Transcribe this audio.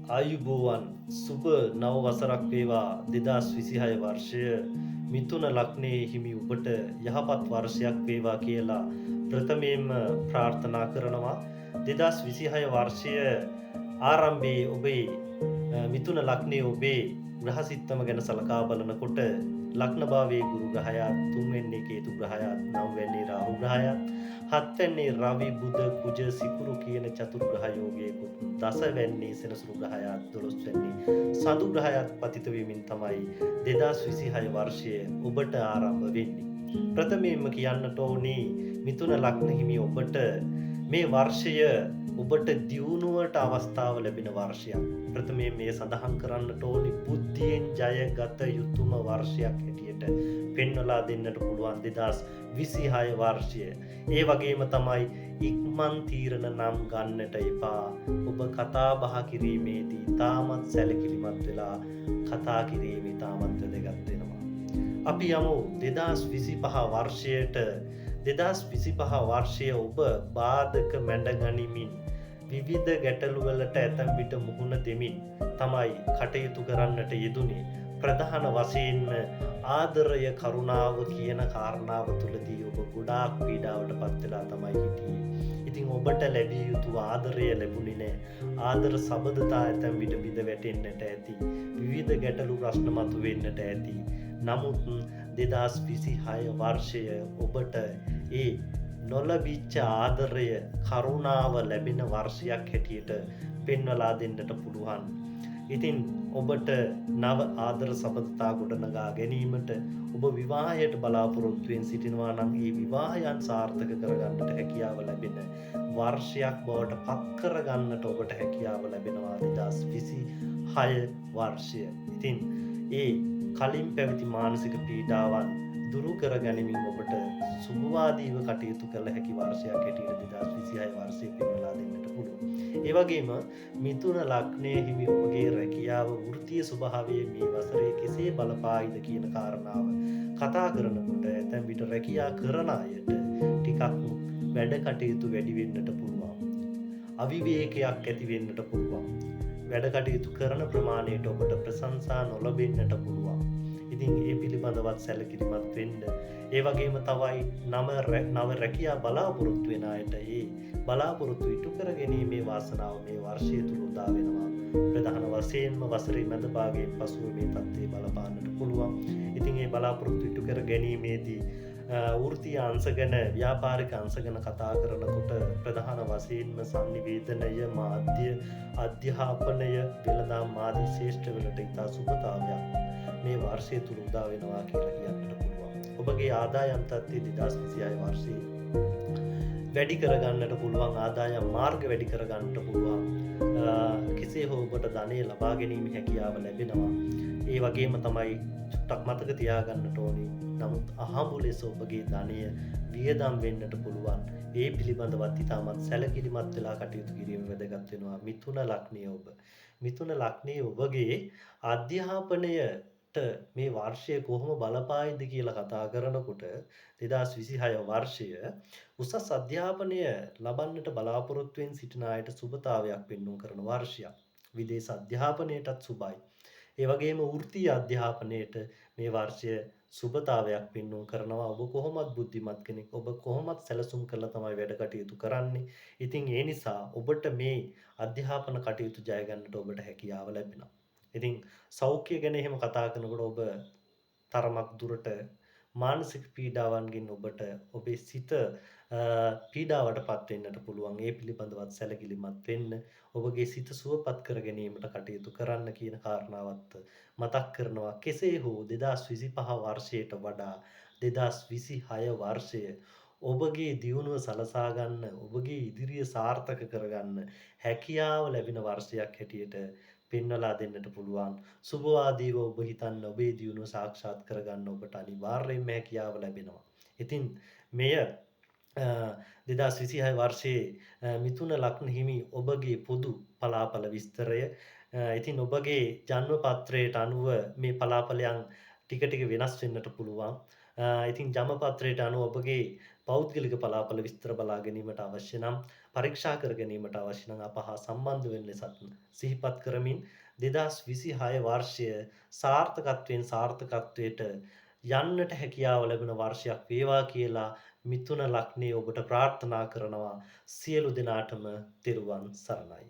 ආයුබෝවන් සුබ නව වසරක් වේවා 2026 වර්ෂය මිථුන ලග්නයේ හිමි ඔබට යහපත් වර්ෂයක් වේවා කියලා ප්‍රථමයෙන්ම ප්‍රාර්ථනා කරනවා 2026 වර්ෂය ආරම්භයේ ඔබේ මිථුන ලග්නයේ ඔබේ ග්‍රහසිත්තම ගැන සලකා බලනකොට ලග්න භාවයේ ගුරු ග්‍රහයාත් තුන්වෙනි කේතු ග්‍රහයාත් නවවෙනි රාහු ග්‍රහයාත් හත්වැනි රවි බුධ කුජ සිකුරු කියන චතුර්ග්‍රහ යෝගයකුත් දසවැනි සෙනසුරු ග්‍රහයාත් 12වැනි සඳු ග්‍රහයාත් පතිත වෙමින් තමයි 2026 වර්ෂය ඔබට ආරම්භ වෙන්නේ. ප්‍රථමයෙන්ම කියන්නට ඕනේ මිථුන ලග්න හිමි ඔබට මේ වර්ෂය ඔබට දියුණුවට අවස්ථාව ලැබෙන වර්ෂයක්. ප්‍රථමයෙන් මේ සඳහන් කරන්නට ඕනි බුද්ධියෙන් ජයගත යුතුම වර්ෂයක් හැටියට පෙන්වලා දෙන්නට පුළුවන් 2026 වර්ෂය. ඒ වගේම තමයි ඉක්මන් තීරණ නම් ගන්නට එපා. ඔබ කතා බහ කිරීමේදී තාමත් සැලකිලිමත් වෙලා කතා කිරීම තාමත් වැදගත් වෙනවා. අපි යමු 2025 වර්ෂයට 2025 වර්ෂය ඔබ බාධක මැඩ ගනිමින් විවිධ ගැටලු වලට ඇතැම් විට මුහුණ දෙමින් තමයි කටයුතු කරන්නට යෙදුනේ. ප්‍රධාන වශයෙන්ම ආදරය කරුණාව කියන කාරණාව තුළදී ඔබ ගොඩාක් පීඩාවට පත් වෙලා තමයි හිටියේ. ඉතින් ඔබට ලැබිය යුතු ආදරය ලැබුණේ නැහැ. ආදර සබඳතා ඇතැම් විට බිඳ වැටෙන්නට ඇති. විවිධ ගැටලු ප්‍රශ්න මතුවෙන්නට ඇති. නමුත් 2026 වර්ෂය ඔබට ඒ නොලැබිච්ච ආදරය කරුණාව ලැබෙන වර්ෂයක් හැටියට පෙන්වලා දෙන්නට පුළුවන්. ඉතින් ඔබට නව ආදර සබඳතා ගොඩනගා ගැනීමට ඔබ විවාහයට බලාපොරොත්තුවෙන් සිටිනවා නම් ඒ විවාහයන් සාර්ථක කරගන්නට හැකියාව ලැබෙන වර්ෂයක් බවට පත් කරගන්නට ඔබට හැකියාව ලැබෙනවා 2026 වර්ෂය. ඉතින් ඒ කලින් පැවති මානසික පීඩාවන් දුරු කර ගැනීමෙන් ඔබට සුභවාදීව කටයුතු කළ හැකි වර්ෂයක් හැටියට 2026 වර්ෂය පෙන්වලා දෙන්නට පුළුවන්. ඒ වගේම මිථුන ලග්නයේ හිමි ඔබගේ රැකියාව වෘත්තීය ස්වභාවය මේ වසරේ කෙසේ බලපායිද කියන කාරණාව කතා කරනකොට ඇතැම් විට රැකියා කරන අයට ටිකක් වැඩ කටයුතු වැඩි වෙන්නට පුළුවන්. අවිවේකයක් ඇති වෙන්නට පුළුවන්. වැඩ කටයුතු කරන ප්‍රමාණයට ඔබට ප්‍රශංසා නොලැබෙන්නට පුළුවන්. ඉතින් ඒ පිළිබඳවත් සැලකිලිමත් වෙන්න. ඒ වගේම තවයි නව රැකියා බලාපොරොත්තු වෙන අයට ඒ බලාපොරොත්තු ඉටු කර ගැනීමේ වාසනාව මේ වර්ෂය තුල උදා වෙනවා. ප්‍රධාන වශයෙන්ම වසරේ මැද භාගයේ පසුව මේ තත්ත්වය බලපාන්නට පුළුවන්. ඉතින් ඒ බලාපොරොත්තු ඉටු කර ගැනීමේදී වෘත්තීය අංශ ගැන ව්‍යාපාරික අංශ ගැන කතා කරනකොට ප්‍රධාන වශයෙන්ම සංනිවේදනය මාධ්‍ය අධ්‍යාපනය වෙළඳාම් ආදී ශේෂ්ඨ වලට ඉතා සුබතාවයක් මේ වර්ෂය තුල උදා වෙනවා කියලා කියන්නට පුළුවන්. ඔබගේ ආදායම් තත්ත්වය 2026 වර්ෂයේ වැඩි කරගන්නට පුළුවන්. ආදායම් මාර්ග වැඩි කරගන්නට පුළුවන්. කෙසේ හෝ ඔබට ධනය ලබා ගැනීම හැකියාව ලැබෙනවා. ඒ වගේම තමයි චුට්ටක් මතක තියාගන්නට ඕනේ. නමුත් අහඹු ලෙස ඔබගේ ධනය වියදම් වෙන්නට පුළුවන්. ඒ පිළිබඳවත් ඉතාමත් සැලකිලිමත් වෙලා කටයුතු කිරීම වැදගත් වෙනවා. මිථුන ලග්නයේ ඔබ. මිථුන ලග්නයේ ඔබගේ අධ්‍යාපනයට මේ වර්ෂය කොහොම බලපායිද කියලා කතා කරනකොට 2026 වර්ෂය උසස් අධ්‍යාපනය ලබන්නට බලාපොරොත්තුවෙන් සිටින අයට සුබතාවයක් පෙන්වුම් කරන වර්ෂයක්. විදේශ අධ්‍යාපනයටත් සුබයි. ඒ වගේම වෘත්තීය අධ්‍යාපනයට මේ වර්ෂය සුබතාවයක් පෙන්වුම් කරනවා. ඔබ කොහොමත් බුද්ධිමත් කෙනෙක්. ඔබ කොහොමත් සැලසුම් කරලා තමයි වැඩ කටයුතු කරන්නේ. ඉතින් ඒ නිසා ඔබට මේ අධ්‍යාපන කටයුතු ජය ගන්නට ඔබට හැකියාව ලැබෙනවා. ඉතින් සෞඛ්‍ය ගැන එහෙම කතා කරනකොට ඔබ තරමක් දුරට මානසික පීඩාවන්ගෙන් ඔබට ඔබේ සිත පීඩාවට පත් වෙන්නට පුළුවන්. ඒ පිළිබඳවත් සැලකිලිමත් වෙන්න. ඔබගේ සිත සුවපත් කර ගැනීමට කටයුතු කරන්න කියන කාරණාවත් මතක් කරනවා. කෙසේ හෝ 2025 වර්ෂයට වඩා 2026 වර්ෂය ඔබගේ දියුණුව සලසා ගන්න, ඔබගේ ඉදිරිය සාර්ථක කරගන්න හැකියාව ලැබෙන වර්ෂයක් හැටියට පෙන්වලා දෙන්නට පුළුවන්. සුභවාදීව ඔබ හිතන්න ඔබේ දියුණුව සාක්ෂාත් කරගන්න ඔබට අනිවාර්යයෙන්ම හැකියාව ලැබෙනවා. ඉතින් මෙය 2026 වර්ෂයේ මිථුන ලග්න හිමි ඔබගේ පොදු පලාපල විස්තරය. ඉතින් ඔබගේ ජන්ම පත්‍රයට අනුව මේ පලාපලයන් ටික ටික වෙනස් වෙන්නට පුළුවන්. ඉතින් ජන්ම පත්‍රයට අනුව ඔබගේ පෞද්ගලික පලාපල විස්තර බලා ගැනීමට අවශ්‍ය නම් පරීක්ෂා කර ගැනීමට අවශ්‍ය නම් අප හා සම්බන්ධ වෙන්න ලෙසත් සිහිපත් කරමින් 2026 වර්ෂය සාර්ථකත්වයට යන්නට හැකියාව ලැබෙන වර්ෂයක් වේවා කියලා මිථුන ලග්නයේ ඔබට ප්‍රාර්ථනා කරනවා. සියලු දෙනාටම තෙරුවන් සරණයි.